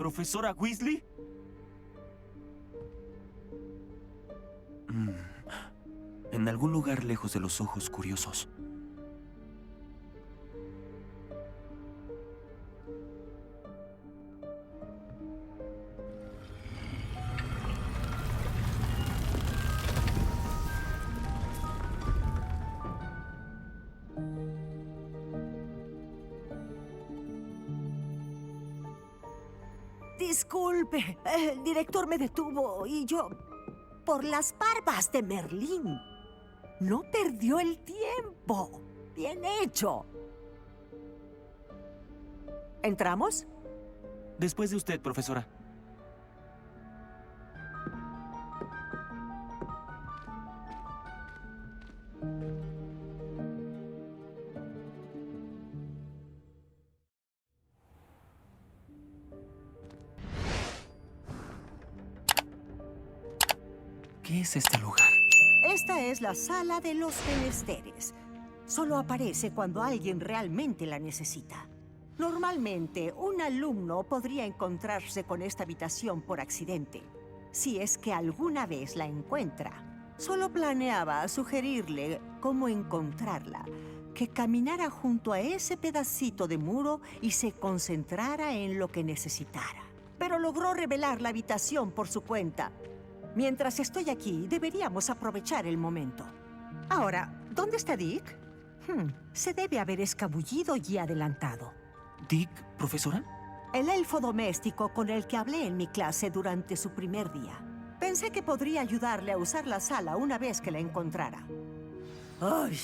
¿Profesora Weasley? En algún lugar lejos de los ojos curiosos. Disculpe, el director me detuvo y yo... por las barbas de Merlín. No perdió el tiempo. Bien hecho. ¿Entramos? Después de usted, profesora. ¿Qué es este lugar? Esta es la sala de los menesteres. Solo aparece cuando alguien realmente la necesita. Normalmente, un alumno podría encontrarse con esta habitación por accidente, si es que alguna vez la encuentra. Solo planeaba sugerirle cómo encontrarla, que caminara junto a ese pedacito de muro y se concentrara en lo que necesitara. Pero logró revelar la habitación por su cuenta. Mientras estoy aquí, deberíamos aprovechar el momento. Ahora, ¿dónde está Dick? Se debe haber escabullido y adelantado. ¿Dick, profesora? El elfo doméstico con el que hablé en mi clase durante su primer día. Pensé que podría ayudarle a usar la sala una vez que la encontrara. ¡Ay!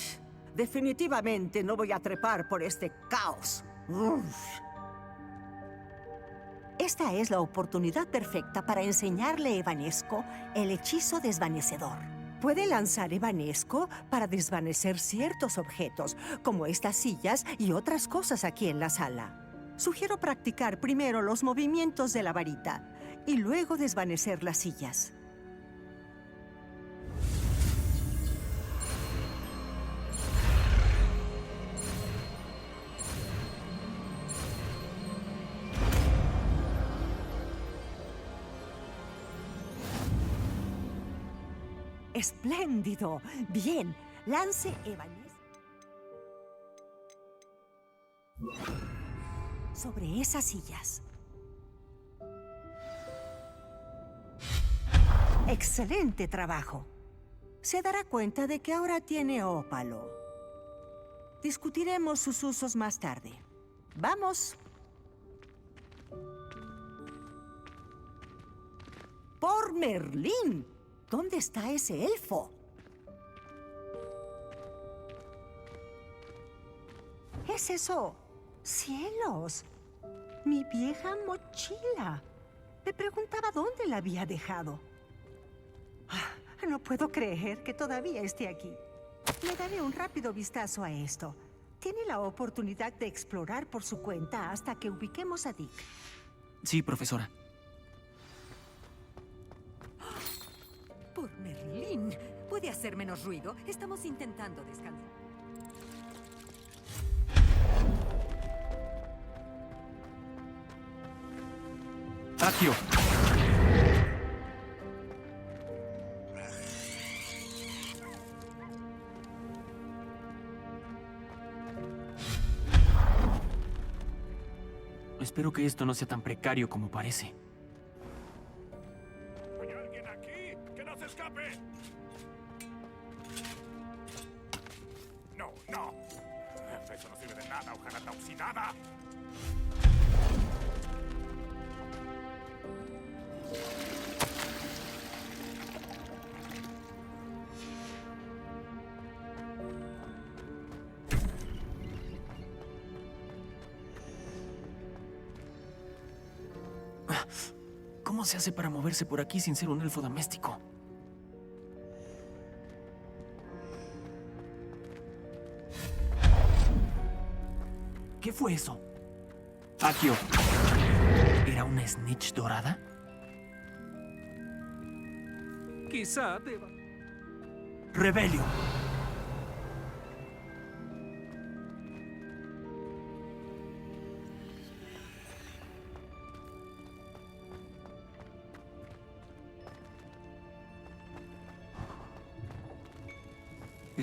Definitivamente no voy a trepar por este caos. Esta es la oportunidad perfecta para enseñarle a Evanesco el hechizo desvanecedor. Puede lanzar Evanesco para desvanecer ciertos objetos, como estas sillas y otras cosas aquí en la sala. Sugiero practicar primero los movimientos de la varita y luego desvanecer las sillas. ¡Espléndido! Bien, lance Evanesco sobre esas sillas. ¡Excelente trabajo! Se dará cuenta de que ahora tiene ópalo. Discutiremos sus usos más tarde. ¡Vamos! ¡Por Merlín! ¿Dónde está ese elfo? ¿Es eso? ¡Cielos! Mi vieja mochila. Me preguntaba dónde la había dejado. No puedo creer que todavía esté aquí. Le daré un rápido vistazo a esto. Tiene la oportunidad de explorar por su cuenta hasta que ubiquemos a Dick. Sí, profesora. Por Merlín. ¿Puede hacer menos ruido? Estamos intentando descansar. ¡Accio! Espero que esto no sea tan precario como parece. ¿Hay alguien aquí? ¡Que no se escape! No, no. Eso no sirve de nada, hojarata oxidada. ¿Cómo se hace para moverse por aquí sin ser un elfo doméstico? ¿Qué fue eso? Accio. ¿Era una snitch dorada? Quizá deba... ¡Rebelio!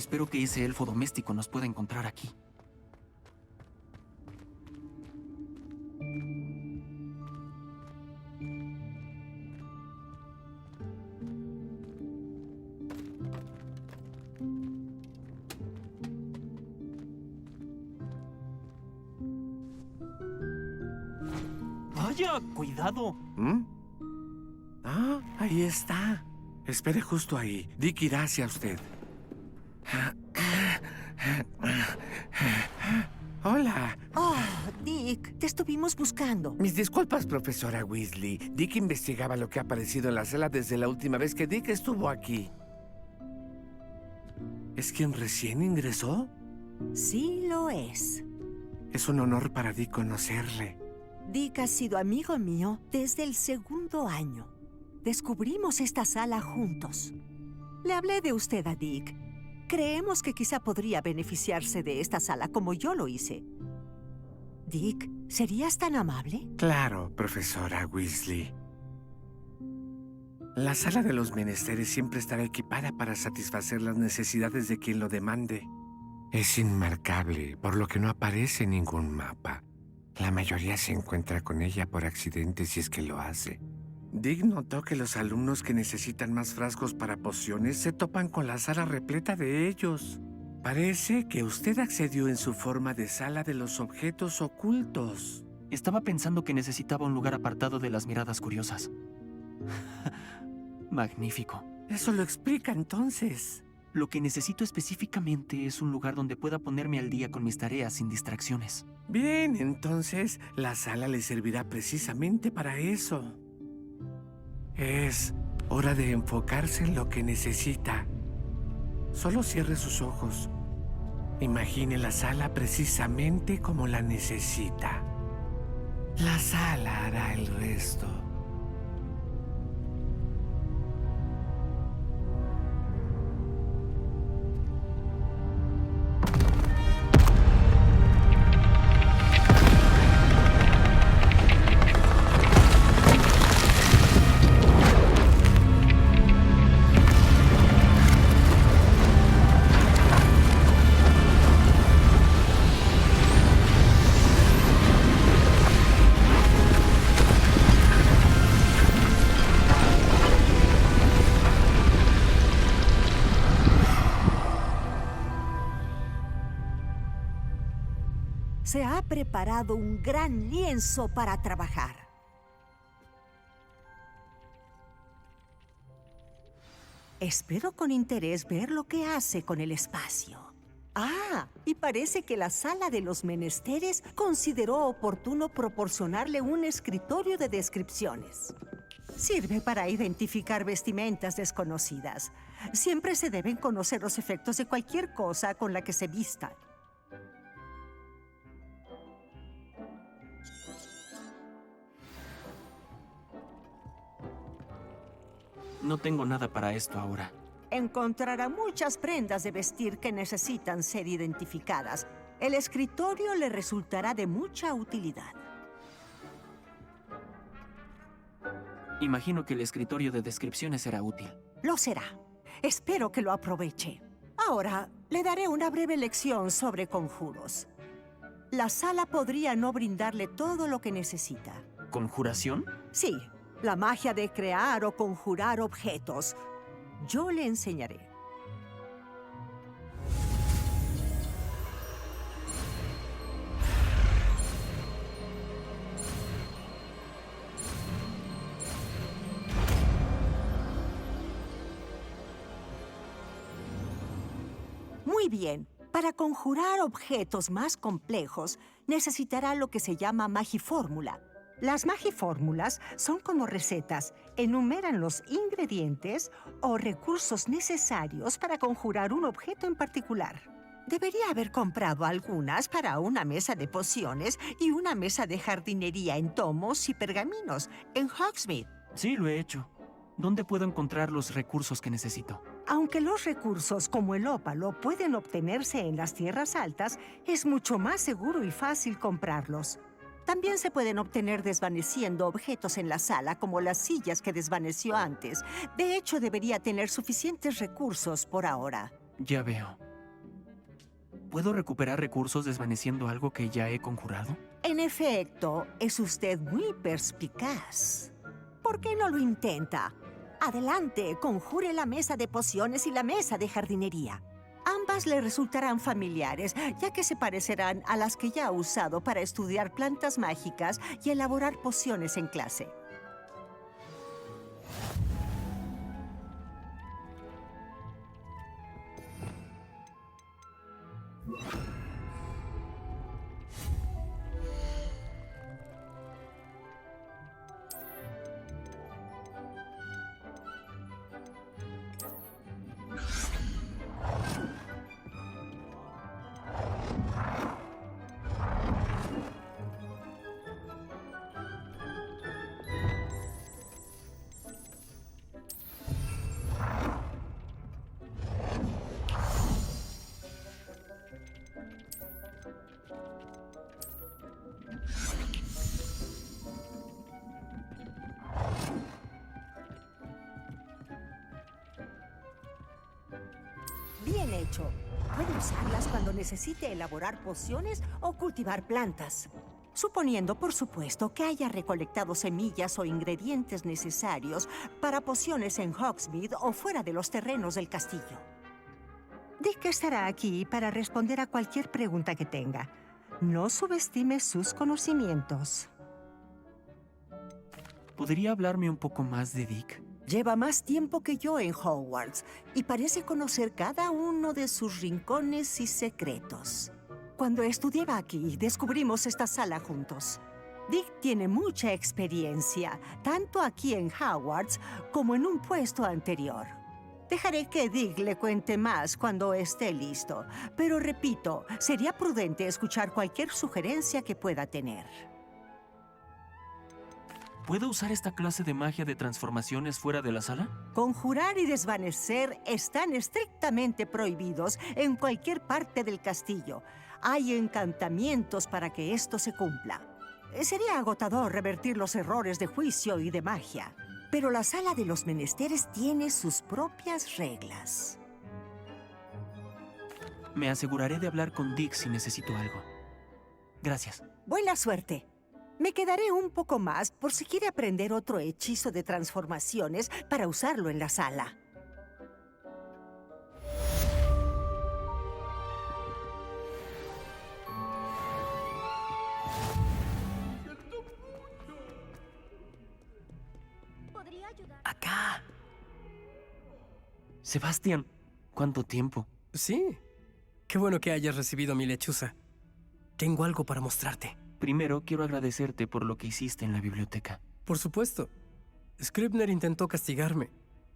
Espero que ese elfo doméstico nos pueda encontrar aquí. ¡Vaya! ¡Cuidado! ¿Mm? Ah, ahí está. Espere justo ahí. Dick irá hacia usted. Hola. Oh, Dick, te estuvimos buscando. Mis disculpas, profesora Weasley. Dick investigaba lo que ha aparecido en la sala desde la última vez que Dick estuvo aquí. ¿Es quien recién ingresó? Sí lo es. Es un honor para Dick conocerle. Dick ha sido amigo mío desde el segundo año. Descubrimos esta sala juntos. Le hablé de usted a Dick. Creemos que quizá podría beneficiarse de esta sala como yo lo hice. Dick, ¿serías tan amable? Claro, profesora Weasley. La sala de los menesteres siempre estará equipada para satisfacer las necesidades de quien lo demande. Es inmarcable, por lo que no aparece en ningún mapa. La mayoría se encuentra con ella por accidente si es que lo hace. Dick notó que los alumnos que necesitan más frascos para pociones se topan con la sala repleta de ellos. Parece que usted accedió en su forma de sala de los objetos ocultos. Estaba pensando que necesitaba un lugar apartado de las miradas curiosas. Magnífico. Eso lo explica entonces. Lo que necesito específicamente es un lugar donde pueda ponerme al día con mis tareas sin distracciones. Bien, entonces la sala le servirá precisamente para eso. Es hora de enfocarse en lo que necesita. Solo cierre sus ojos. Imagine la sala precisamente como la necesita. La sala hará el resto. Se ha preparado un gran lienzo para trabajar. Espero con interés ver lo que hace con el espacio. Ah, y parece que la sala de los menesteres consideró oportuno proporcionarle un escritorio de descripciones. Sirve para identificar vestimentas desconocidas. Siempre se deben conocer los efectos de cualquier cosa con la que se vistan. No tengo nada para esto ahora. Encontrará muchas prendas de vestir que necesitan ser identificadas. El escritorio le resultará de mucha utilidad. Imagino que el escritorio de descripciones será útil. Lo será. Espero que lo aproveche. Ahora, le daré una breve lección sobre conjuros. La sala podría no brindarle todo lo que necesita. ¿Conjuración? Sí, la magia de crear o conjurar objetos. Yo le enseñaré. Muy bien. Para conjurar objetos más complejos, necesitará lo que se llama magifórmula. Las magifórmulas son como recetas. Enumeran los ingredientes o recursos necesarios para conjurar un objeto en particular. Debería haber comprado algunas para una mesa de pociones y una mesa de jardinería en tomos y pergaminos en Hogsmeade. Sí, lo he hecho. ¿Dónde puedo encontrar los recursos que necesito? Aunque los recursos como el ópalo pueden obtenerse en las tierras altas, es mucho más seguro y fácil comprarlos. También se pueden obtener desvaneciendo objetos en la sala, como las sillas que desvaneció antes. De hecho, debería tener suficientes recursos por ahora. Ya veo. ¿Puedo recuperar recursos desvaneciendo algo que ya he conjurado? En efecto, es usted muy perspicaz. ¿Por qué no lo intenta? Adelante, conjure la mesa de pociones y la mesa de jardinería. Ambas le resultarán familiares, ya que se parecerán a las que ya ha usado para estudiar plantas mágicas y elaborar pociones en clase. Bien hecho. Puede usarlas cuando necesite elaborar pociones o cultivar plantas. Suponiendo, por supuesto, que haya recolectado semillas o ingredientes necesarios para pociones en Hogsmeade o fuera de los terrenos del castillo. Dick estará aquí para responder a cualquier pregunta que tenga. No subestime sus conocimientos. ¿Podría hablarme un poco más de Dick? Lleva más tiempo que yo en Hogwarts y parece conocer cada uno de sus rincones y secretos. Cuando estudiaba aquí, descubrimos esta sala juntos. Dick tiene mucha experiencia, tanto aquí en Hogwarts como en un puesto anterior. Dejaré que Dick le cuente más cuando esté listo, pero repito, sería prudente escuchar cualquier sugerencia que pueda tener. ¿Puedo usar esta clase de magia de transformaciones fuera de la sala? Conjurar y desvanecer están estrictamente prohibidos en cualquier parte del castillo. Hay encantamientos para que esto se cumpla. Sería agotador revertir los errores de juicio y de magia. Pero la sala de los menesteres tiene sus propias reglas. Me aseguraré de hablar con Dick si necesito algo. Gracias. Buena suerte. Me quedaré un poco más por si quiere aprender otro hechizo de transformaciones para usarlo en la sala. Acá. Sebastián, ¿cuánto tiempo? Sí. Qué bueno que hayas recibido mi lechuza. Tengo algo para mostrarte. Primero, quiero agradecerte por lo que hiciste en la biblioteca. Por supuesto. Scribner intentó castigarme,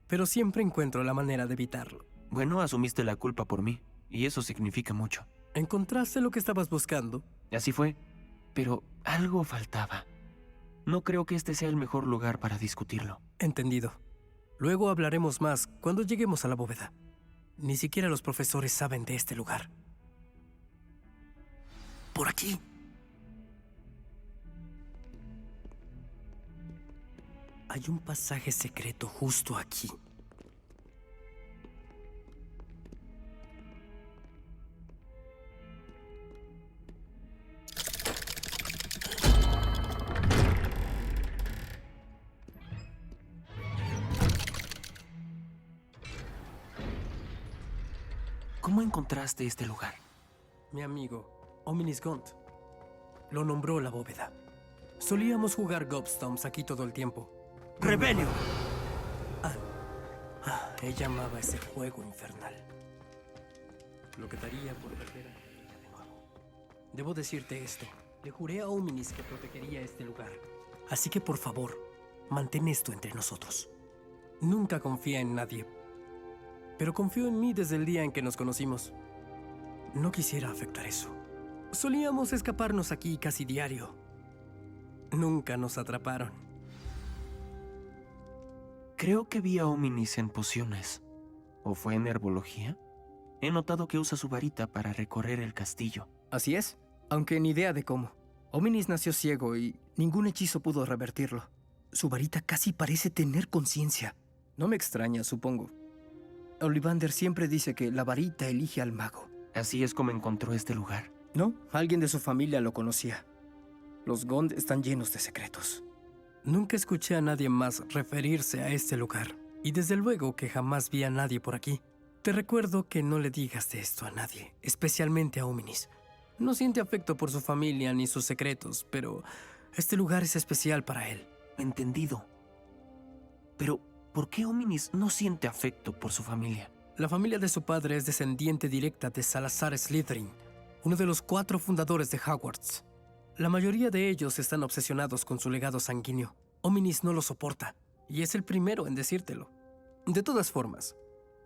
pero siempre encuentro la manera de evitarlo. Bueno, asumiste la culpa por mí, y eso significa mucho. ¿Encontraste lo que estabas buscando? Así fue, pero algo faltaba. No creo que este sea el mejor lugar para discutirlo. Entendido. Luego hablaremos más cuando lleguemos a la bóveda. Ni siquiera los profesores saben de este lugar. Por aquí. Hay un pasaje secreto justo aquí. ¿Cómo encontraste este lugar? Mi amigo, Ominis Gaunt, lo nombró la bóveda. Solíamos jugar Gobstones aquí todo el tiempo. ¡Rebelio! Ella amaba ese juego infernal. Lo que daría por volver a ella de nuevo. Debo decirte esto. Le juré a Ominis que protegería este lugar. Así que, por favor, mantén esto entre nosotros. Nunca confía en nadie. Pero confío en mí desde el día en que nos conocimos. No quisiera afectar eso. Solíamos escaparnos aquí casi diario. Nunca nos atraparon. Creo que vi a Ominis en pociones. ¿O fue en herbología? He notado que usa su varita para recorrer el castillo. Así es, aunque ni idea de cómo. Ominis nació ciego y ningún hechizo pudo revertirlo. Su varita casi parece tener conciencia. No me extraña, supongo. Ollivander siempre dice que la varita elige al mago. ¿Así es como encontró este lugar? No, alguien de su familia lo conocía. Los Gond están llenos de secretos. Nunca escuché a nadie más referirse a este lugar. Y desde luego que jamás vi a nadie por aquí. Te recuerdo que no le digas de esto a nadie, especialmente a Ominis. No siente afecto por su familia ni sus secretos, pero este lugar es especial para él. Entendido. Pero, ¿por qué Ominis no siente afecto por su familia? La familia de su padre es descendiente directa de Salazar Slytherin, uno de los 4 fundadores de Hogwarts. La mayoría de ellos están obsesionados con su legado sanguíneo. Ominis no lo soporta, y es el primero en decírtelo. De todas formas,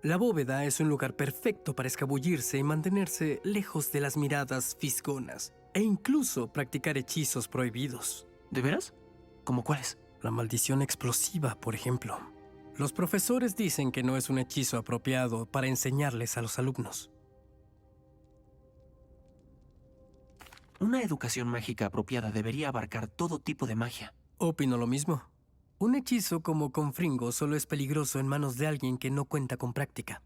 la bóveda es un lugar perfecto para escabullirse y mantenerse lejos de las miradas fisgonas, e incluso practicar hechizos prohibidos. ¿De veras? ¿Cómo cuáles? La maldición explosiva, por ejemplo. Los profesores dicen que no es un hechizo apropiado para enseñarles a los alumnos. Una educación mágica apropiada debería abarcar todo tipo de magia. Opino lo mismo. Un hechizo como Confringo solo es peligroso en manos de alguien que no cuenta con práctica.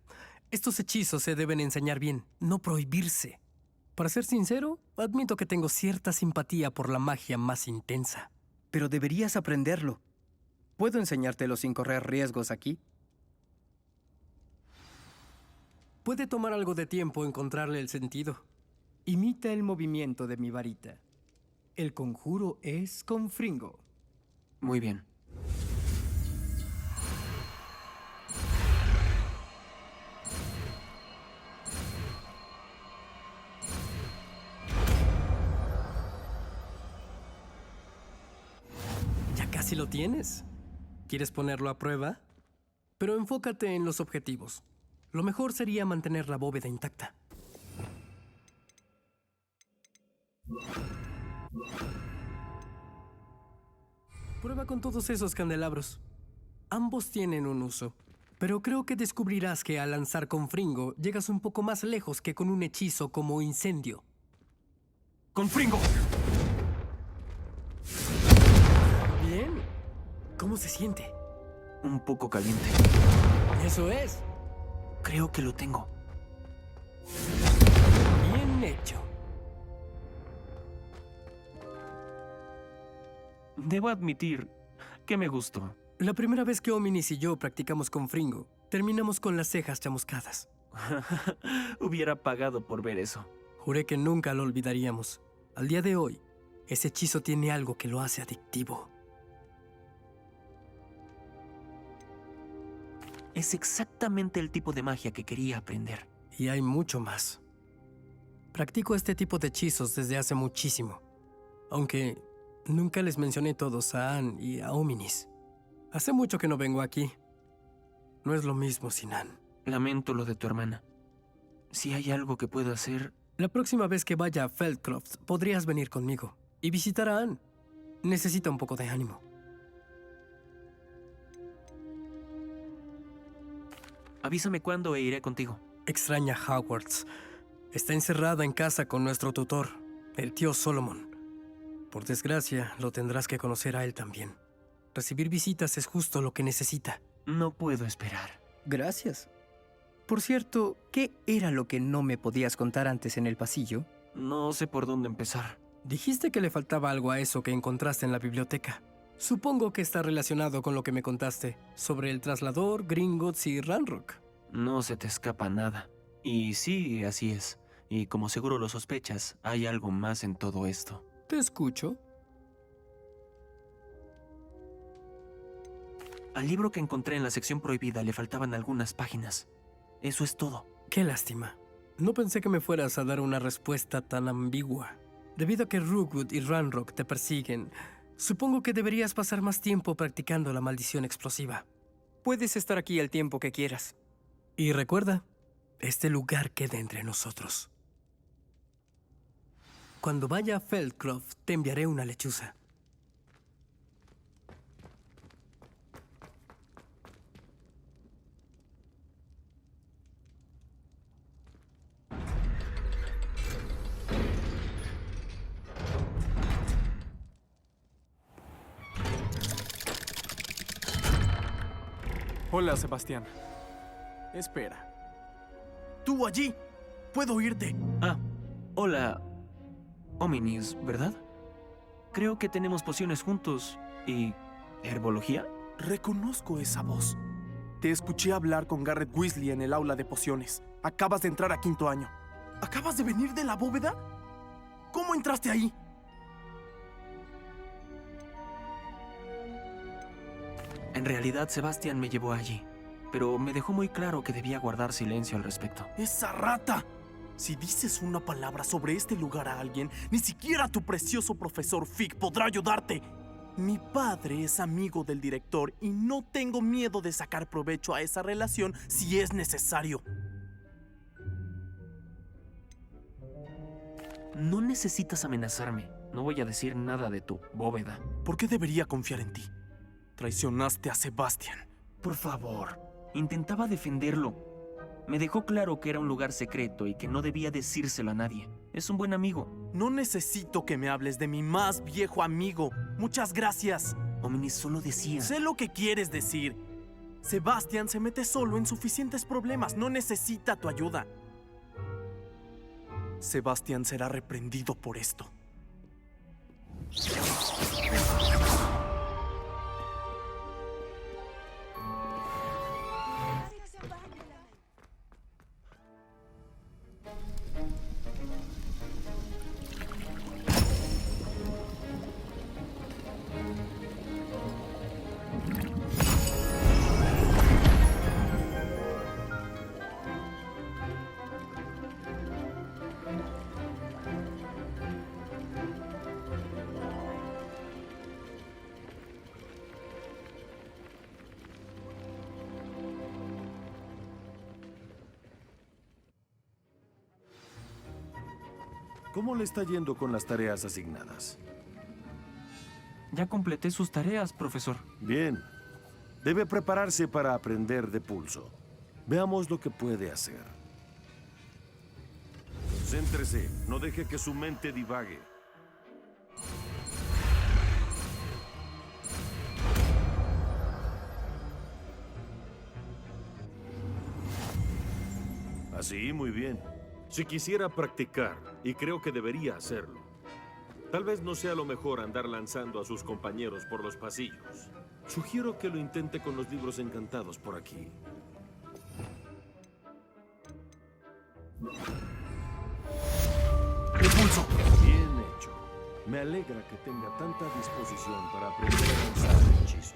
Estos hechizos se deben enseñar bien, no prohibirse. Para ser sincero, admito que tengo cierta simpatía por la magia más intensa. Pero deberías aprenderlo. ¿Puedo enseñártelo sin correr riesgos aquí? Puede tomar algo de tiempo encontrarle el sentido. Imita el movimiento de mi varita. El conjuro es Confringo. Muy bien. Ya casi lo tienes. ¿Quieres ponerlo a prueba? Pero enfócate en los objetivos. Lo mejor sería mantener la bóveda intacta. Prueba con todos esos candelabros. Ambos tienen un uso, pero creo que descubrirás que al lanzar Confringo llegas un poco más lejos que con un hechizo como incendio. ¡Confringo! Bien. ¿Cómo se siente? Un poco caliente. Eso es. Creo que lo tengo. Bien hecho. Debo admitir que me gustó. La primera vez que Ominis y yo practicamos Confringo, terminamos con las cejas chamuscadas. Hubiera pagado por ver eso. Juré que nunca lo olvidaríamos. Al día de hoy, ese hechizo tiene algo que lo hace adictivo. Es exactamente el tipo de magia que quería aprender. Y hay mucho más. Practico este tipo de hechizos desde hace muchísimo. Aunque nunca les mencioné todos a Anne y a Ominis. Hace mucho que no vengo aquí. No es lo mismo sin Anne. Lamento lo de tu hermana. Si hay algo que pueda hacer... La próxima vez que vaya a Feldcroft, podrías venir conmigo y visitar a Anne. Necesita un poco de ánimo. Avísame cuándo e iré contigo. Extraña Hogwarts. Está encerrada en casa con nuestro tutor, el tío Solomon. Por desgracia, lo tendrás que conocer a él también. Recibir visitas es justo lo que necesita. No puedo esperar. Gracias. Por cierto, ¿qué era lo que no me podías contar antes en el pasillo? No sé por dónde empezar. Dijiste que le faltaba algo a eso que encontraste en la biblioteca. Supongo que está relacionado con lo que me contaste sobre el Traslador, Gringotts y Ranrock. No se te escapa nada. Y sí, así es. Y como seguro lo sospechas, hay algo más en todo esto. Te escucho. Al libro que encontré en la sección prohibida le faltaban algunas páginas. Eso es todo. Qué lástima. No pensé que me fueras a dar una respuesta tan ambigua. Debido a que Rookwood y Ranrock te persiguen, supongo que deberías pasar más tiempo practicando la maldición explosiva. Puedes estar aquí el tiempo que quieras. Y recuerda, este lugar queda entre nosotros. Cuando vaya a Feldcroft, te enviaré una lechuza. Hola, Sebastián. Espera. ¡Tú allí! puedo oírte. Ah, hola, Hominis, ¿verdad? Creo que tenemos pociones juntos. ¿Y herbología? Reconozco esa voz. Te escuché hablar con Garrett Weasley en el aula de pociones. Acabas de entrar a 5º año. ¿Acabas de venir de la bóveda? ¿Cómo entraste ahí? En realidad, Sebastián me llevó allí, pero me dejó muy claro que debía guardar silencio al respecto. ¡Esa rata! Si dices una palabra sobre este lugar a alguien, ni siquiera tu precioso profesor Fig podrá ayudarte. Mi padre es amigo del director y no tengo miedo de sacar provecho a esa relación si es necesario. No necesitas amenazarme. No voy a decir nada de tu bóveda. ¿Por qué debería confiar en ti? Traicionaste a Sebastián. Por favor, intentaba defenderlo. Me dejó claro que era un lugar secreto y que no debía decírselo a nadie. Es un buen amigo. No necesito que me hables de mi más viejo amigo. Muchas gracias. Hominis solo decía... Sé lo que quieres decir. Sebastián se mete solo en suficientes problemas. No necesita tu ayuda. Sebastián será reprendido por esto. ¿Cómo le está yendo con las tareas asignadas? Ya completé sus tareas, profesor. Bien. Debe prepararse para aprender de pulso. Veamos lo que puede hacer. Céntrese. No deje que su mente divague. Así, muy bien. Si quisiera practicar, y creo que debería hacerlo, tal vez no sea lo mejor andar lanzando a sus compañeros por los pasillos. Sugiero que lo intente con los libros encantados por aquí. ¡Repulso! Bien hecho. Me alegra que tenga tanta disposición para aprender a lanzar hechizos.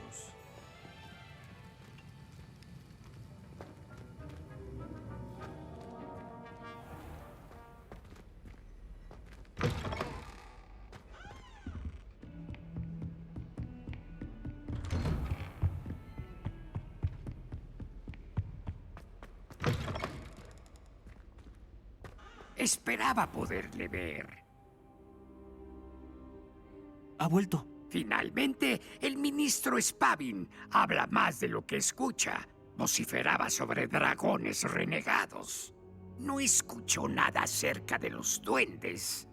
Esperaba poderle ver. Ha vuelto. Finalmente, el ministro Spavin habla más de lo que escucha. Vociferaba sobre dragones renegados. No escuchó nada acerca de los duendes.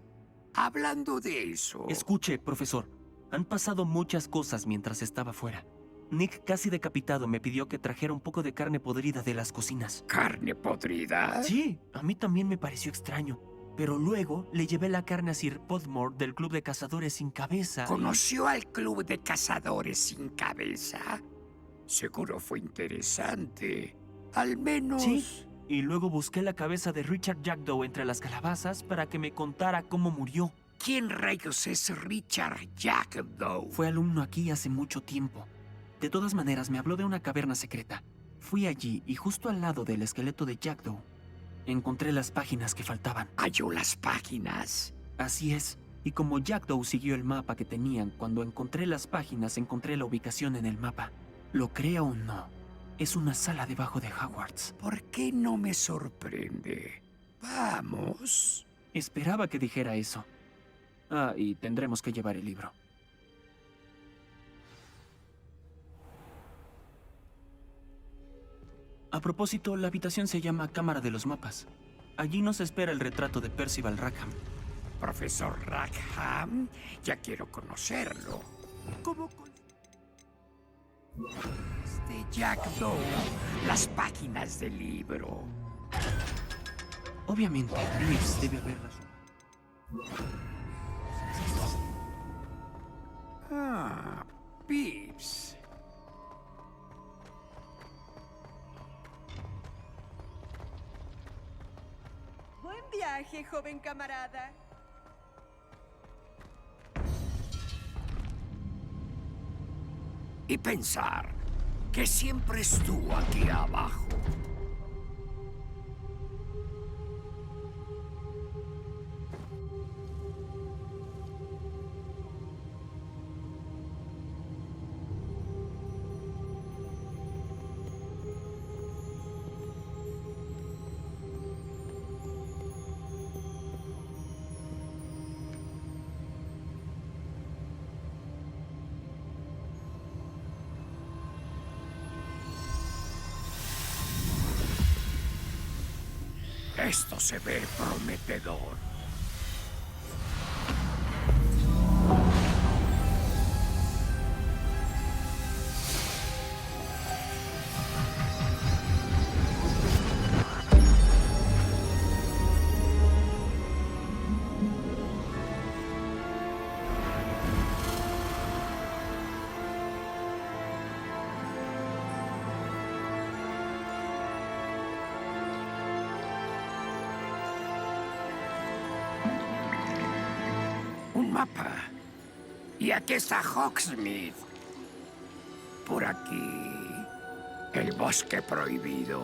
Hablando de eso... Escuche, profesor. Han pasado muchas cosas mientras estaba fuera. Nick, casi decapitado, me pidió que trajera un poco de carne podrida de las cocinas. ¿Carne podrida? Sí, a mí también me pareció extraño. Pero luego le llevé la carne a Sir Podmore del Club de Cazadores Sin Cabeza. ¿Conoció al Club de Cazadores Sin Cabeza? Seguro fue interesante. Al menos... Sí, y luego busqué la cabeza de Richard Jackdaw entre las calabazas para que me contara cómo murió. ¿Quién rayos es Richard Jackdaw? Fue alumno aquí hace mucho tiempo. De todas maneras, me habló de una caverna secreta. Fui allí y justo al lado del esqueleto de Jackdaw encontré las páginas que faltaban. ¿Halló las páginas? Así es. Y como Jackdaw siguió el mapa que tenían, cuando encontré las páginas, encontré la ubicación en el mapa. Lo crea o no, es una sala debajo de Hogwarts. ¿Por qué no me sorprende? Vamos. Esperaba que dijera eso. Ah, y tendremos que llevar el libro. A propósito, la habitación se llama Cámara de los Mapas. Allí nos espera el retrato de Percival Rackham. Profesor Rackham, ya quiero conocerlo. ¿Cómo Jackdaw, las páginas del libro. Obviamente, Reeves debe haberlas. Ah, Pips. Buen viaje, joven camarada. Y pensar que siempre estuvo aquí abajo. Esto se ve prometedor. Un mapa. Y aquí está Hogsmeade. Por aquí, el bosque prohibido.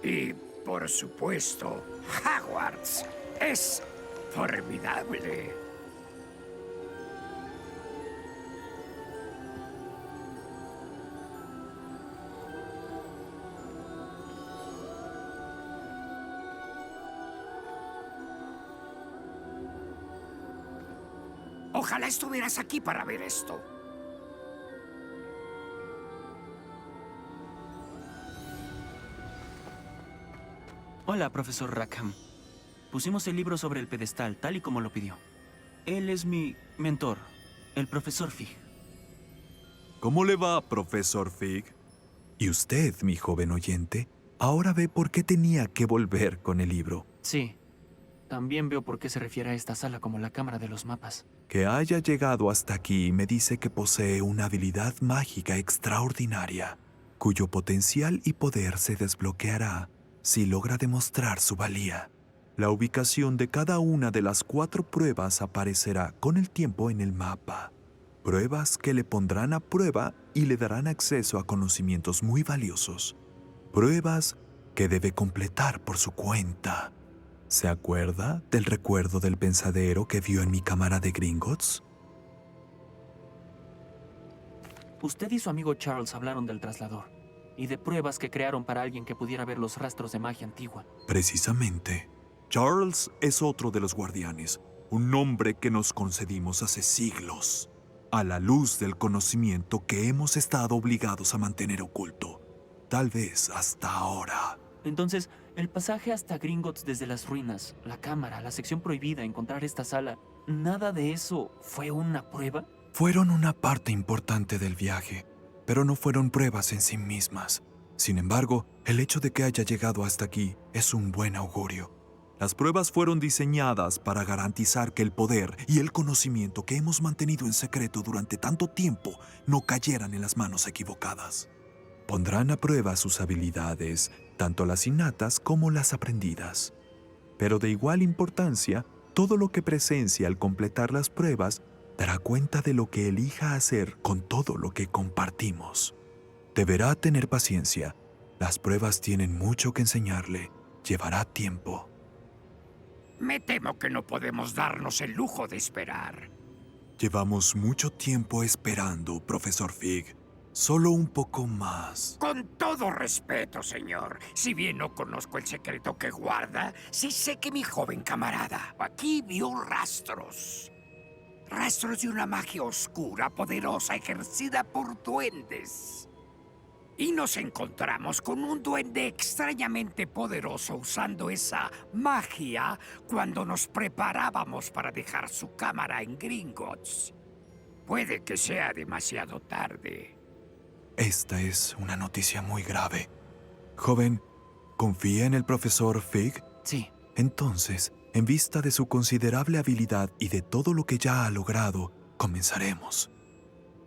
Y, por supuesto, Hogwarts. Es formidable. Ojalá estuvieras aquí para ver esto. Hola, profesor Rackham. Pusimos el libro sobre el pedestal, tal y como lo pidió. Él es mi mentor, el profesor Fig. ¿Cómo le va, profesor Fig? Y usted, mi joven oyente, ahora ve por qué tenía que volver con el libro. Sí. También veo por qué se refiere a esta sala como la cámara de los mapas. Que haya llegado hasta aquí me dice que posee una habilidad mágica extraordinaria, cuyo potencial y poder se desbloqueará si logra demostrar su valía. La ubicación de cada una de las 4 pruebas aparecerá con el tiempo en el mapa. Pruebas que le pondrán a prueba y le darán acceso a conocimientos muy valiosos. Pruebas que debe completar por su cuenta. ¿Se acuerda del recuerdo del pensadero que vio en mi cámara de Gringotts? Usted y su amigo Charles hablaron del traslador y de pruebas que crearon para alguien que pudiera ver los rastros de magia antigua. Precisamente. Charles es otro de los guardianes, un nombre que nos concedimos hace siglos, a la luz del conocimiento que hemos estado obligados a mantener oculto, tal vez hasta ahora. Entonces, el pasaje hasta Gringotts desde las ruinas, la cámara, la sección prohibida, encontrar esta sala, ¿nada de eso fue una prueba? Fueron una parte importante del viaje, pero no fueron pruebas en sí mismas. Sin embargo, el hecho de que haya llegado hasta aquí es un buen augurio. Las pruebas fueron diseñadas para garantizar que el poder y el conocimiento que hemos mantenido en secreto durante tanto tiempo no cayeran en las manos equivocadas. Pondrán a prueba sus habilidades, tanto las innatas como las aprendidas. Pero de igual importancia, todo lo que presencia al completar las pruebas dará cuenta de lo que elija hacer con todo lo que compartimos. Deberá tener paciencia. Las pruebas tienen mucho que enseñarle. Llevará tiempo. Me temo que no podemos darnos el lujo de esperar. Llevamos mucho tiempo esperando, profesor Fig. Solo un poco más. Con todo respeto, señor. Si bien no conozco el secreto que guarda, sí sé que mi joven camarada aquí vio rastros. Rastros de una magia oscura, poderosa, ejercida por duendes. Y nos encontramos con un duende extrañamente poderoso usando esa magia cuando nos preparábamos para dejar su cámara en Gringotts. Puede que sea demasiado tarde. Esta es una noticia muy grave. Joven, ¿confía en el profesor Fig? Sí, Entonces, en vista de su considerable habilidad y de todo lo que ya ha logrado, comenzaremos.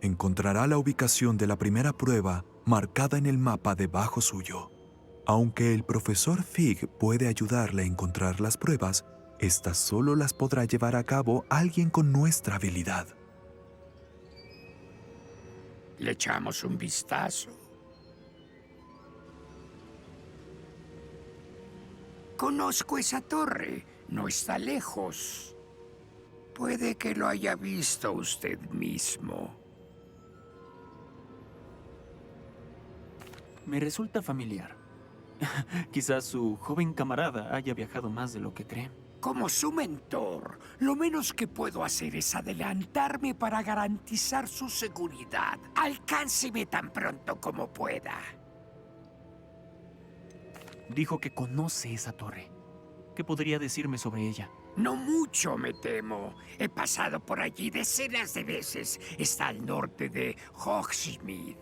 Encontrará la ubicación de la primera prueba marcada en el mapa debajo suyo. Aunque el profesor Fig puede ayudarle a encontrar las pruebas, estas solo las podrá llevar a cabo alguien con nuestra habilidad. ¿Le echamos un vistazo? Conozco esa torre. No está lejos. Puede que lo haya visto usted mismo. Me resulta familiar. Quizás su joven camarada haya viajado más de lo que cree. Como su mentor, lo menos que puedo hacer es adelantarme para garantizar su seguridad. Alcánceme tan pronto como pueda. Dijo que conoce esa torre. ¿Qué podría decirme sobre ella? No mucho, me temo. He pasado por allí decenas de veces. Está al norte de Hogsmeade.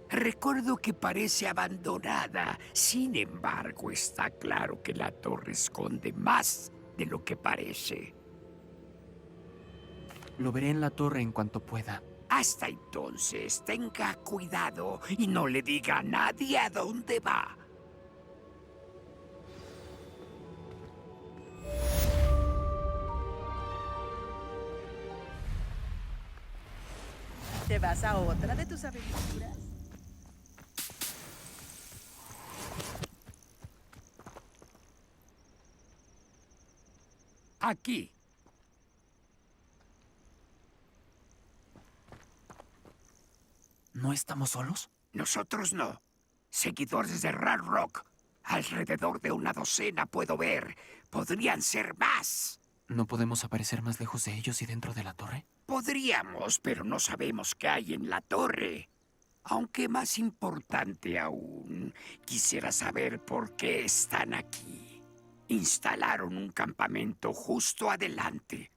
Recuerdo que parece abandonada. Sin embargo, está claro que la torre esconde más de lo que parece. Lo veré en la torre en cuanto pueda. Hasta entonces, tenga cuidado y no le diga a nadie a dónde va. ¿Te vas a otra de tus aventuras? Aquí. ¿No estamos solos? Nosotros no. Seguidores de Ranrock. Alrededor de una docena puedo ver. Podrían ser más. ¿No podemos aparecer más lejos de ellos y dentro de la torre? Podríamos, pero no sabemos qué hay en la torre. Aunque más importante aún, quisiera saber por qué están aquí. Instalaron un campamento justo adelante.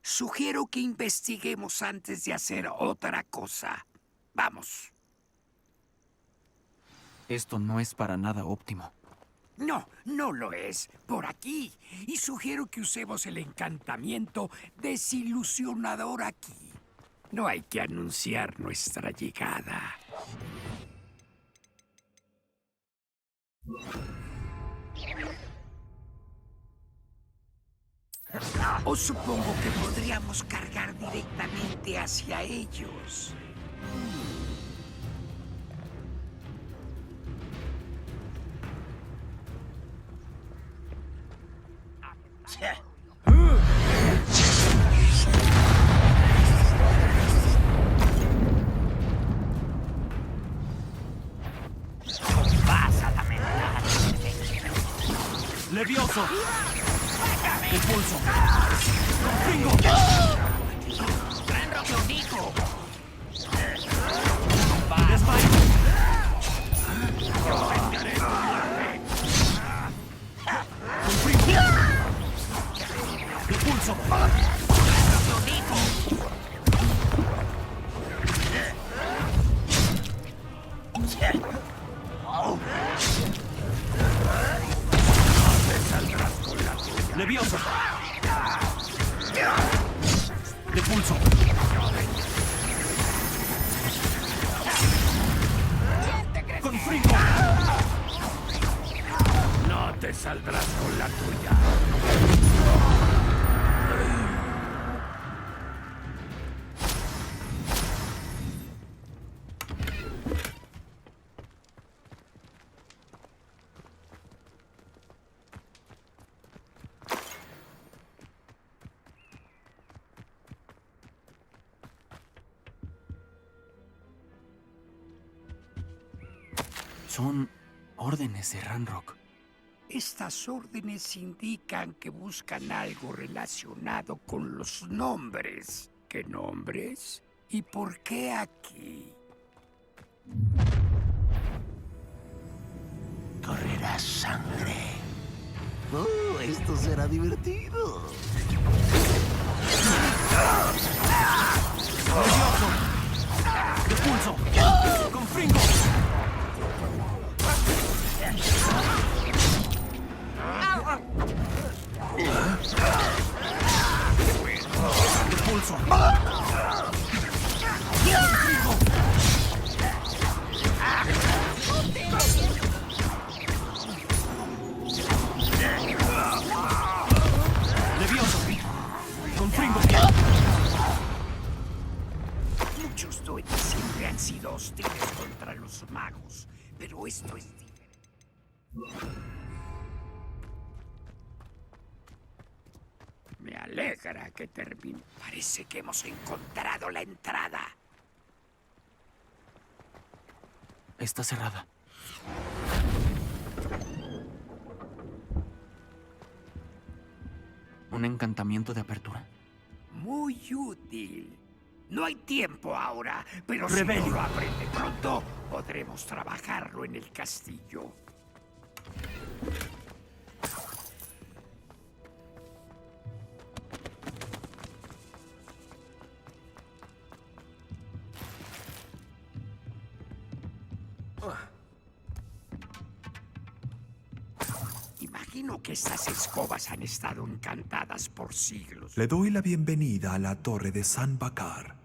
Sugiero que investiguemos antes de hacer otra cosa. Vamos. Esto no es para nada óptimo. No, no lo es. Por aquí. Y sugiero que usemos el encantamiento desilusionador aquí. No hay que anunciar nuestra llegada. O supongo que podríamos cargar directamente hacia ellos. Vas a lamentar. ¡Levioso! ¡Impulso! ¡Bingo! ¡Ranrock lo dijo! ¡Desmayo! ¡Yo vengaré tu muerte! ¡Impulso! ¡Ranrock lo dijo! ¡Levioso! ¡Depulso! ¡Con fringo! No te saldrás con la tuya. Son órdenes de Ranrock. Estas órdenes indican que buscan algo relacionado con los nombres. ¿Qué nombres? ¿Y por qué aquí? Correrá sangre. Oh, esto será divertido. ¡Levioso! ¡Depulso! ¡Con fringo! impulso. ¡Levioso! ¡Confringo! Muchos duendes siempre han sido hostiles contra los magos, pero esto es diferente. Me alegra que termine. Parece que hemos encontrado la entrada. Está cerrada. ¿Un encantamiento de apertura? Muy útil. No hay tiempo ahora, pero Rebelio. si no lo aprende pronto, podremos trabajarlo en el castillo. Imagino que estas escobas han estado encantadas por siglos. Le doy la bienvenida a la torre de San Bakar.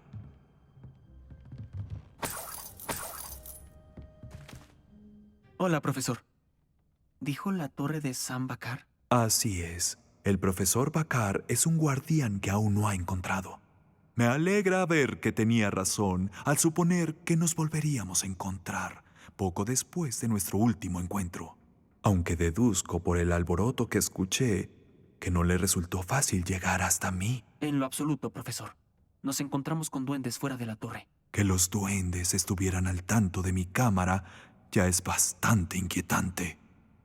Hola, profesor. ¿Dijo la torre de San Bakar? Así es. El profesor Bakar es un guardián que aún no ha encontrado. Me alegra ver que tenía razón al suponer que nos volveríamos a encontrar poco después de nuestro último encuentro. Aunque deduzco por el alboroto que escuché que no le resultó fácil llegar hasta mí. En lo absoluto, profesor. Nos encontramos con duendes fuera de la torre. Que los duendes estuvieran al tanto de mi cámara ya es bastante inquietante.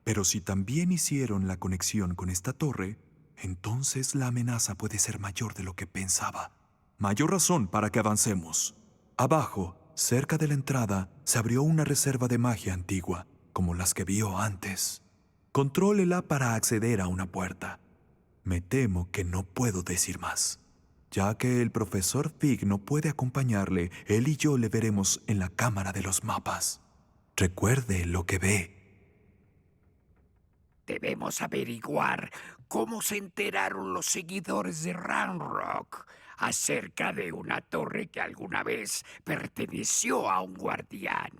Pero si también hicieron la conexión con esta torre, entonces la amenaza puede ser mayor de lo que pensaba. Mayor razón para que avancemos. Abajo, cerca de la entrada, se abrió una reserva de magia antigua, como las que vio antes. Contrólela para acceder a una puerta. Me temo que no puedo decir más. Ya que el profesor Fig no puede acompañarle, él y yo le veremos en la cámara de los mapas. Recuerde lo que ve. Debemos averiguar cómo se enteraron los seguidores de Ranrock acerca de una torre que alguna vez perteneció a un guardián.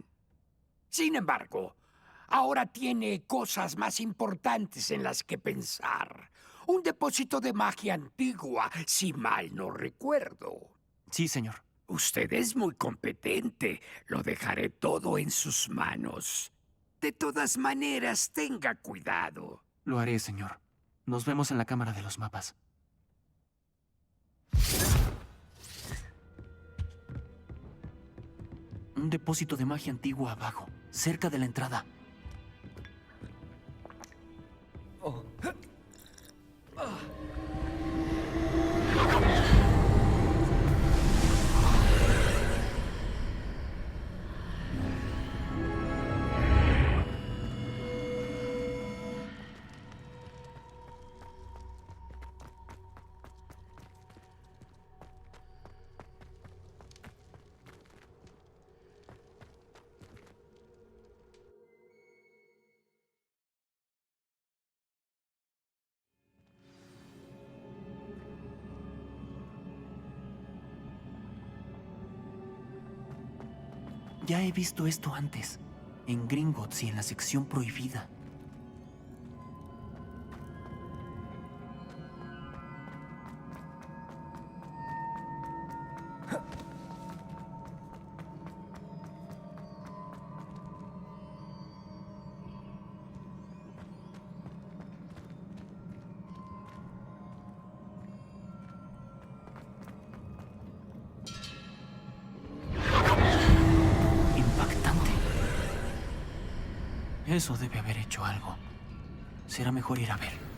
Sin embargo, ahora tiene cosas más importantes en las que pensar. Un depósito de magia antigua, si mal no recuerdo. Sí, señor. Usted es muy competente. Lo dejaré todo en sus manos. De todas maneras, tenga cuidado. Lo haré, señor. Nos vemos en la cámara de los mapas. Un depósito de magia antigua abajo, cerca de la entrada. Ya he visto esto antes, en Gringotts y en la sección prohibida. Eso debe haber hecho algo. Será mejor ir a ver.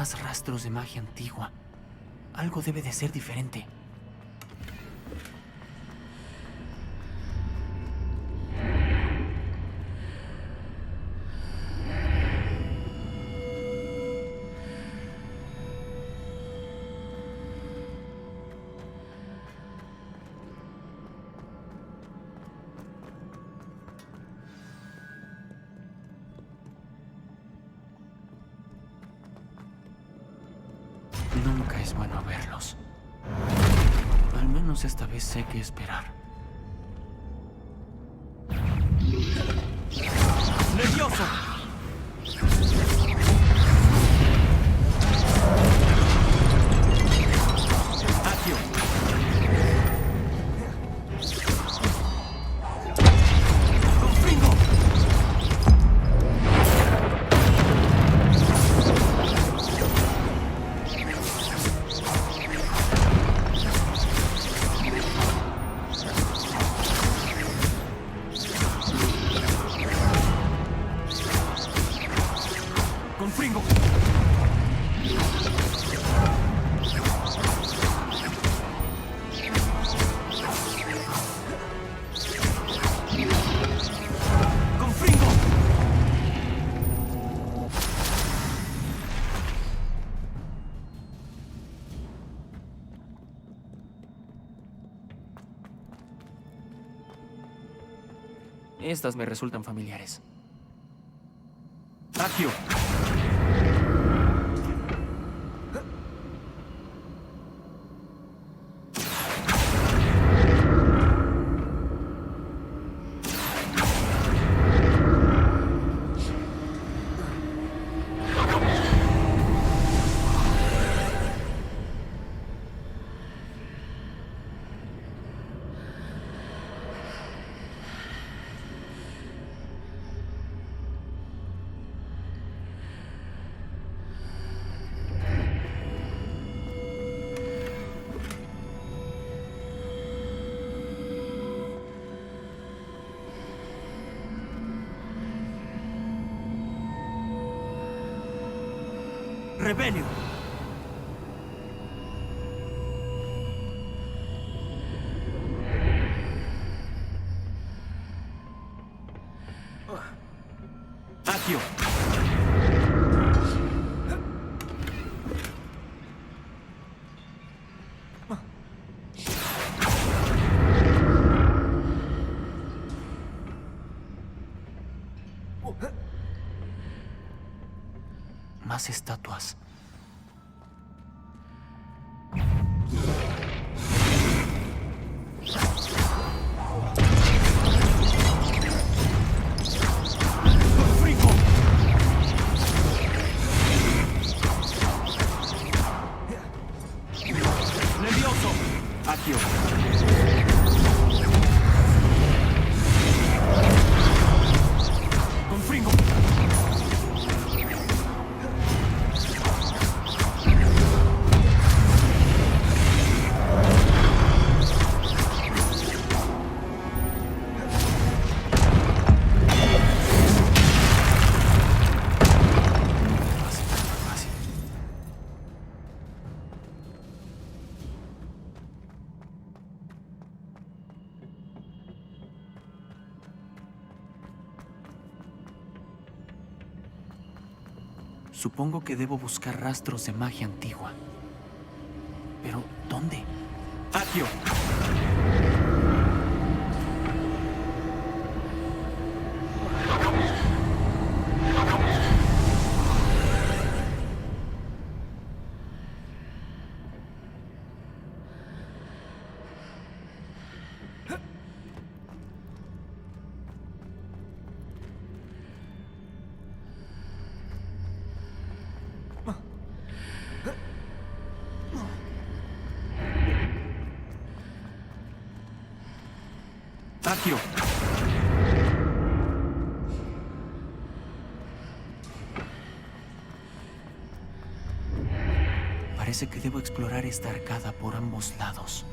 más rastros de magia antigua. Algo debe de ser diferente. Nunca es bueno verlos. Al menos esta vez sé qué esperar. ¡Levioso! ¡Accio! ¡Confringo! ¡Confringo! ¡Confringo! Estas me resultan familiares. ¡Accio! ¡Rebelio! ¡Accio! Más estatuas. ¡Confringo! ¡Levioso! Accio. ¡Confringo! Supongo que debo buscar rastros de magia antigua. Pero, ¿dónde? ¡Accio! Accio. Parece que debo explorar esta arcada por ambos lados.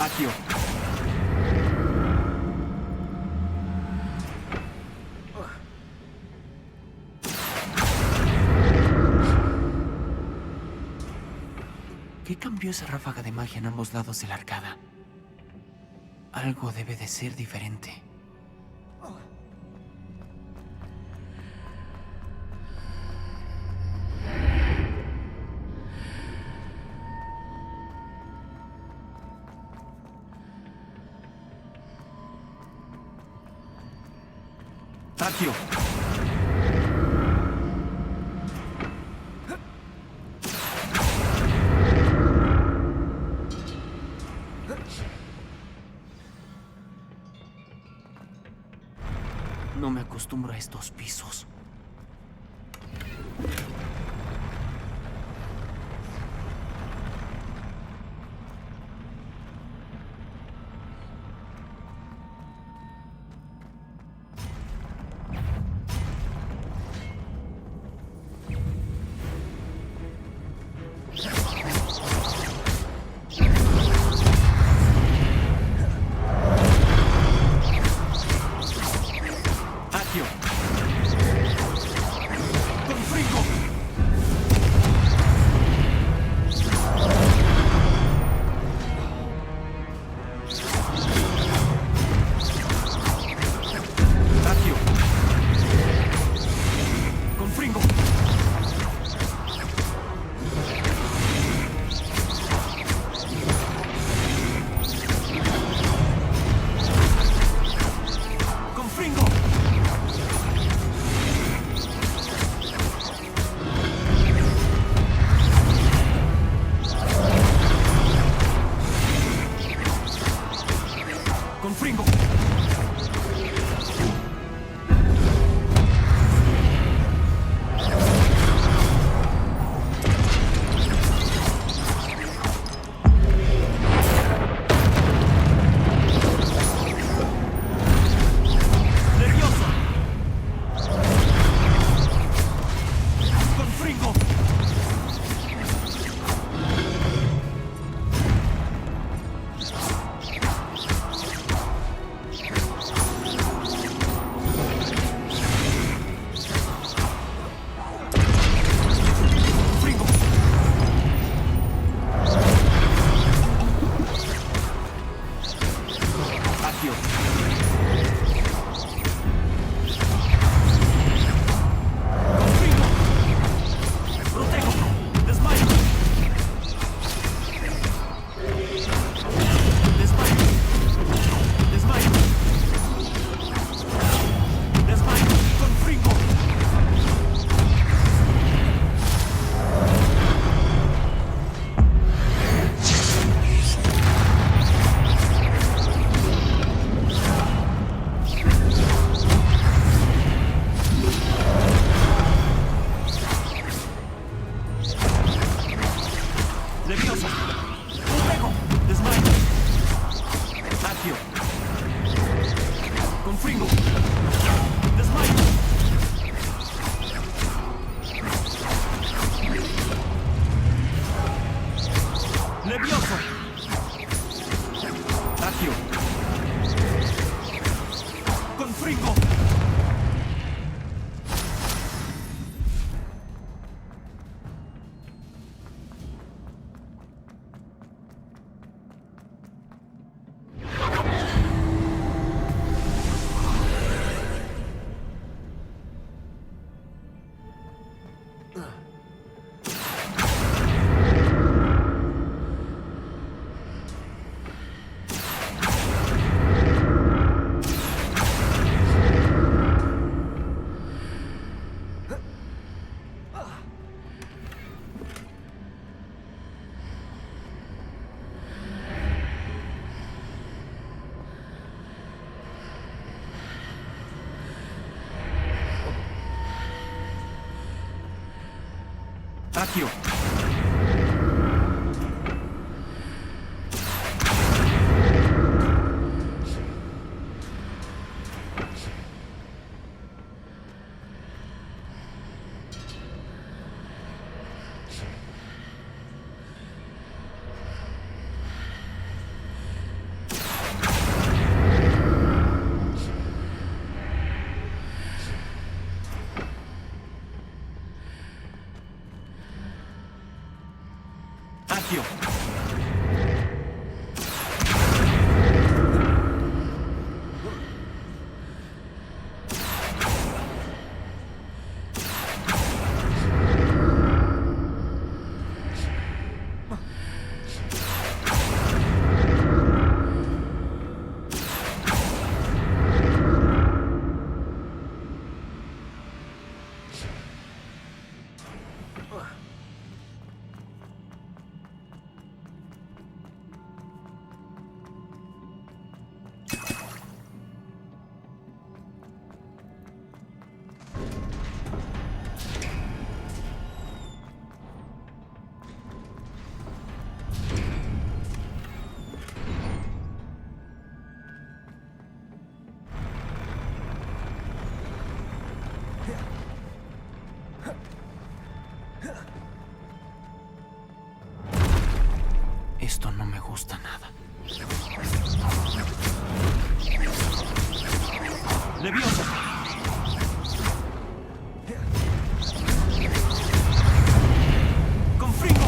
Akio. ¿Qué cambió esa ráfaga de magia en ambos lados de la arcada? Algo debe de ser diferente. Akio. No me acostumbro a estos pisos. Akio. Confringo. Akio. Confringo. Confringo. Confringo. Nervioso. Confringo. Confringo. Akio. Confringo. Protejo. Desmayo. Desmayo. Desmayo. Desmayo. Confringo. Nervioso. Protejo. Desmayo. Akio. Confringo. Desmayo. Nervioso. Akio. Confringo. Akio. gusta nada. ¡Leviosa! ¡Con fringo!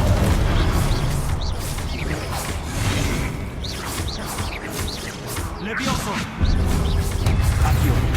¡Levioso! ¡Adiós!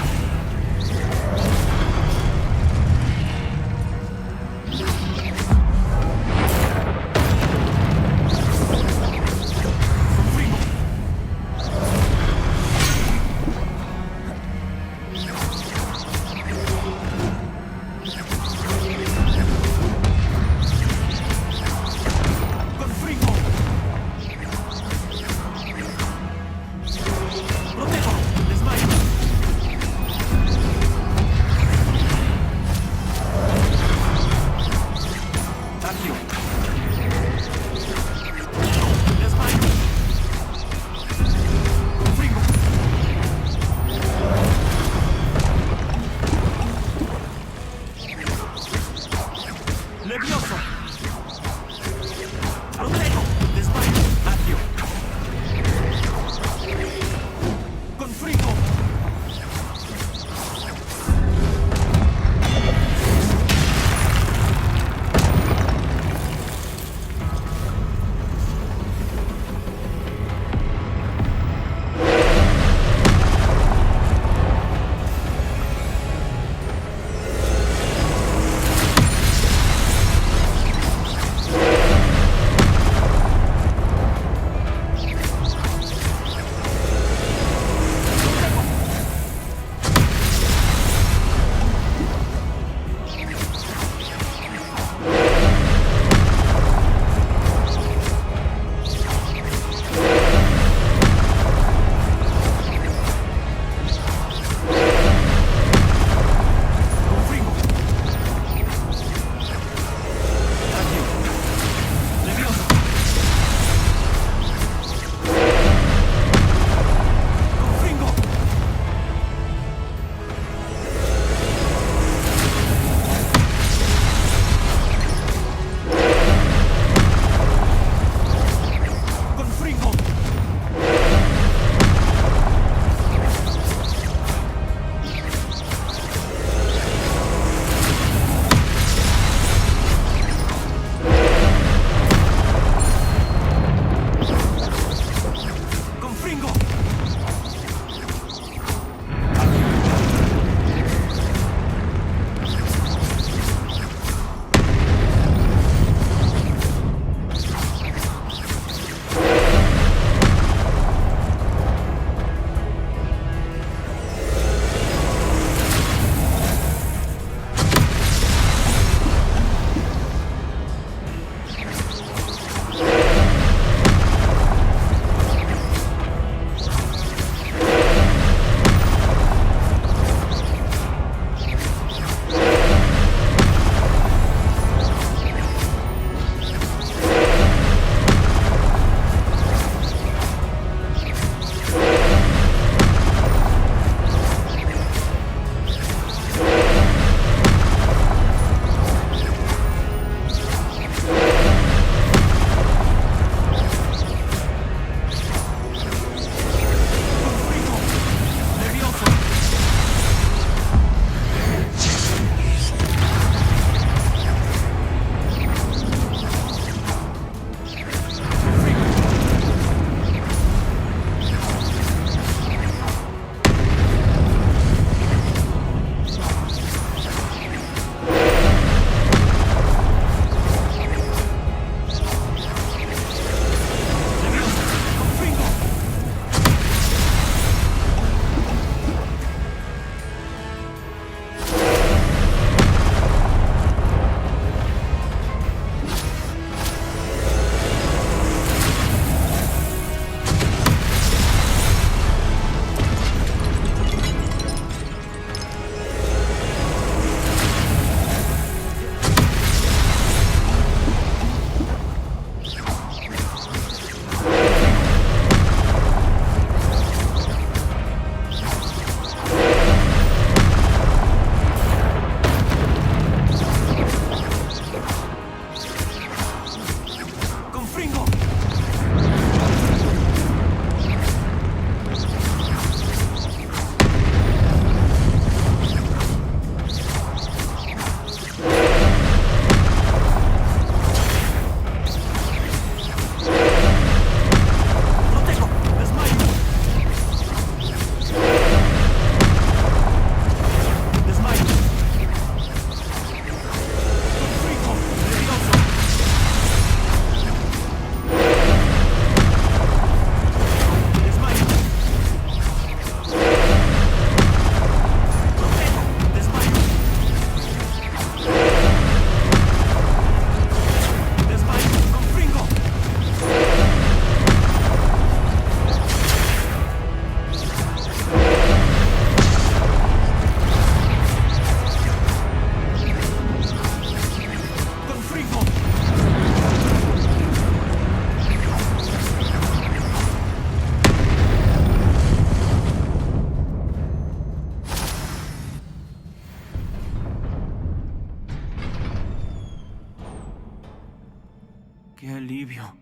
alivio.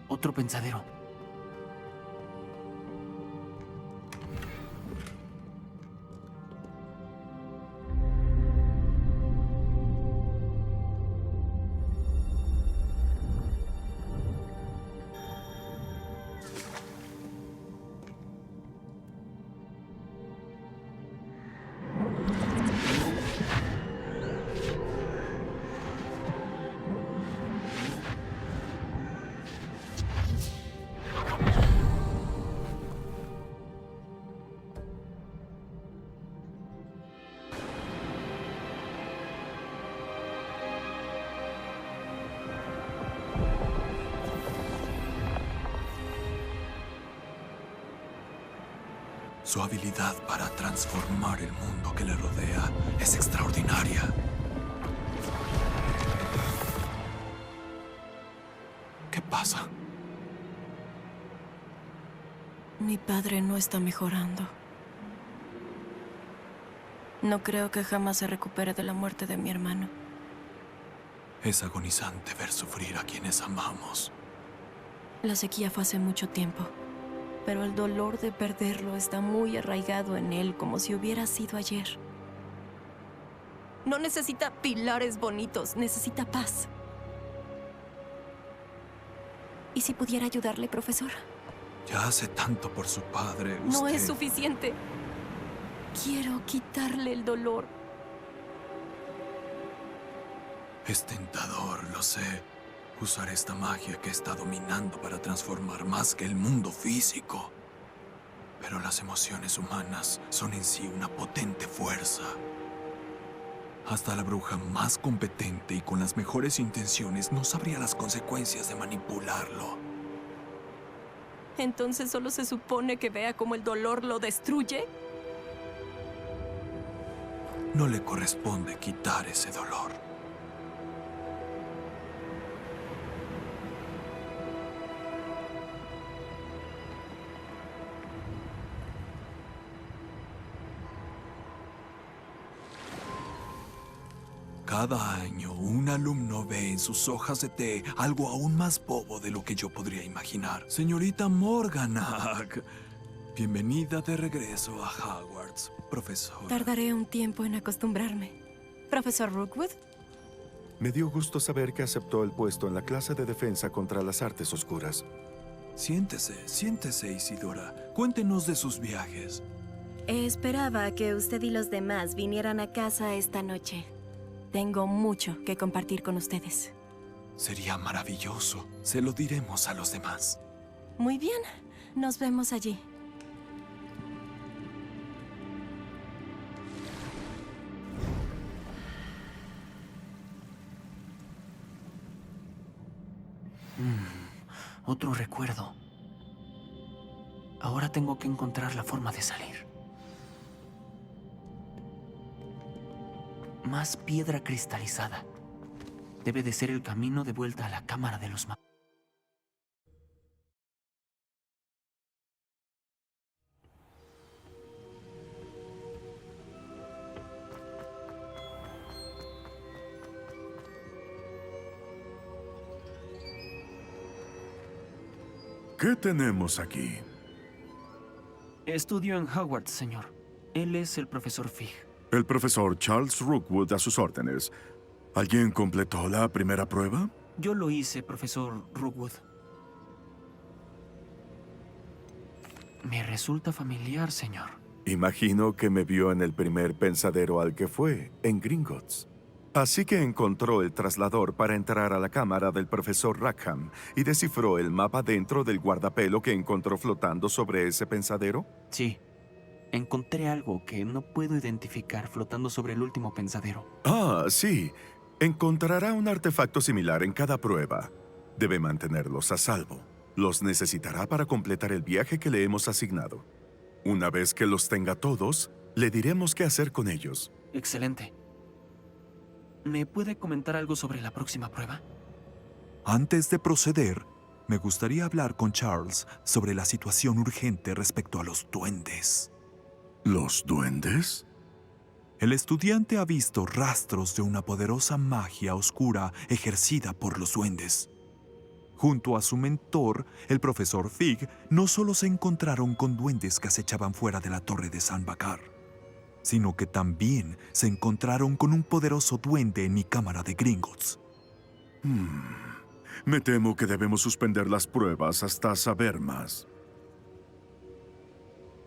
Otro pensadero. Su habilidad para transformar el mundo que le rodea es extraordinaria. ¿Qué pasa? Mi padre no está mejorando. No creo que jamás se recupere de la muerte de mi hermano. Es agonizante ver sufrir a quienes amamos. La sequía fue hace mucho tiempo, pero el dolor de perderlo está muy arraigado en él, como si hubiera sido ayer. No necesita pilares bonitos, necesita paz. ¿Y si pudiera ayudarle, profesor? Ya hace tanto por su padre. No usted... es suficiente. Quiero quitarle el dolor. Es tentador, lo sé. Usar esta magia que está dominando para transformar más que el mundo físico. Pero las emociones humanas son en sí una potente fuerza. Hasta la bruja más competente y con las mejores intenciones no sabría las consecuencias de manipularlo. ¿Entonces solo se supone que vea cómo el dolor lo destruye? No le corresponde quitar ese dolor. Cada año, un alumno ve en sus hojas de té algo aún más bobo de lo que yo podría imaginar. Señorita Morganach, bienvenida de regreso a Hogwarts, profesor. Tardaré un tiempo en acostumbrarme. ¿Profesor Rookwood? Me dio gusto saber que aceptó el puesto en la clase de defensa contra las artes oscuras. Siéntese, Isidora. Cuéntenos de sus viajes. Esperaba que usted y los demás vinieran a casa esta noche. Tengo mucho que compartir con ustedes. Sería maravilloso. Se lo diremos a los demás. Muy bien. Nos vemos allí. Otro recuerdo. Ahora tengo que encontrar la forma de salir. Más piedra cristalizada. Debe de ser el camino de vuelta a la Cámara de los Magos. ¿Qué tenemos aquí? Estudio en Hogwarts, señor. Él es el profesor Fig. El profesor Charles Rookwood a sus órdenes. ¿Alguien completó la primera prueba? Yo lo hice, profesor Rookwood. Me resulta familiar, señor. Imagino que me vio en el primer pensadero al que fue, en Gringotts. Así que encontró el traslador para entrar a la cámara del profesor Rackham y descifró el mapa dentro del guardapelo que encontró flotando sobre ese pensadero. Sí. Encontré algo que no puedo identificar flotando sobre el último pensadero. Ah, sí. Encontrará un artefacto similar en cada prueba. Debe mantenerlos a salvo. Los necesitará para completar el viaje que le hemos asignado. Una vez que los tenga todos, le diremos qué hacer con ellos. Excelente. ¿Me puede comentar algo sobre la próxima prueba? Antes de proceder, Me gustaría hablar con Charles sobre la situación urgente respecto a los duendes. ¿Los duendes? El estudiante ha visto rastros de una poderosa magia oscura ejercida por los duendes. Junto a su mentor, el profesor Fig, no solo se encontraron con duendes que acechaban fuera de la torre de San Bakar, sino que también se encontraron con un poderoso duende en mi cámara de Gringotts. Me temo que debemos suspender las pruebas hasta saber más.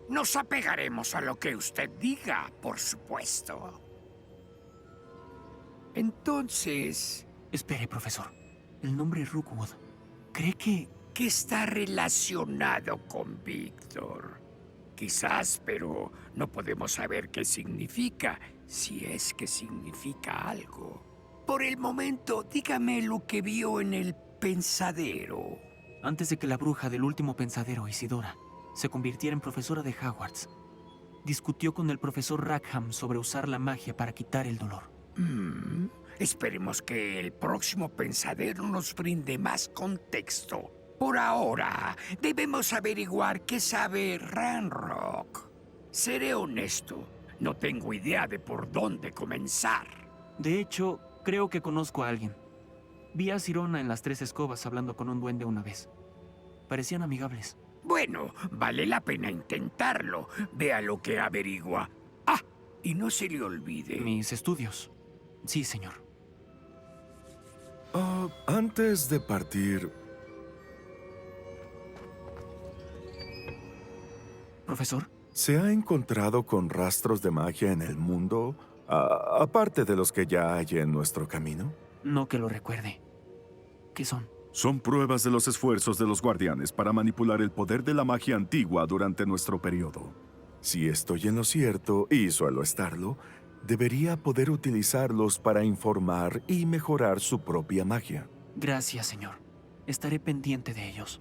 Nos apegaremos a lo que usted diga, por supuesto. Entonces... Espere, profesor. El nombre Rookwood. ¿Cree que está relacionado con Víctor? Quizás, pero no podemos saber qué significa, si es que significa algo. Por el momento, dígame lo que vio en el pensadero. antes de que la bruja del último pensadero, Isidora, se convirtiera en profesora de Hogwarts, discutió con el profesor Rackham sobre usar la magia para quitar el dolor. Esperemos que el próximo pensadero nos brinde más contexto. Por ahora, debemos averiguar qué sabe Ranrock. Seré honesto, no tengo idea de por dónde comenzar. De hecho, creo que conozco a alguien. Vi a Sirona en las 3 escobas hablando con un duende una vez. Parecían amigables. Bueno, vale la pena intentarlo. Vea lo que averigua. Ah, y no se le olvide. Mis estudios. Sí, señor. Antes de partir... ¿Profesor? ¿Se ha encontrado con rastros de magia en el mundo, aparte de los que ya hay en nuestro camino? No que lo recuerde. ¿Qué son? Son pruebas de los esfuerzos de los guardianes para manipular el poder de la magia antigua durante nuestro periodo. Si estoy en lo cierto, y suelo estarlo, debería poder utilizarlos para informar y mejorar su propia magia. Gracias, señor. Estaré pendiente de ellos.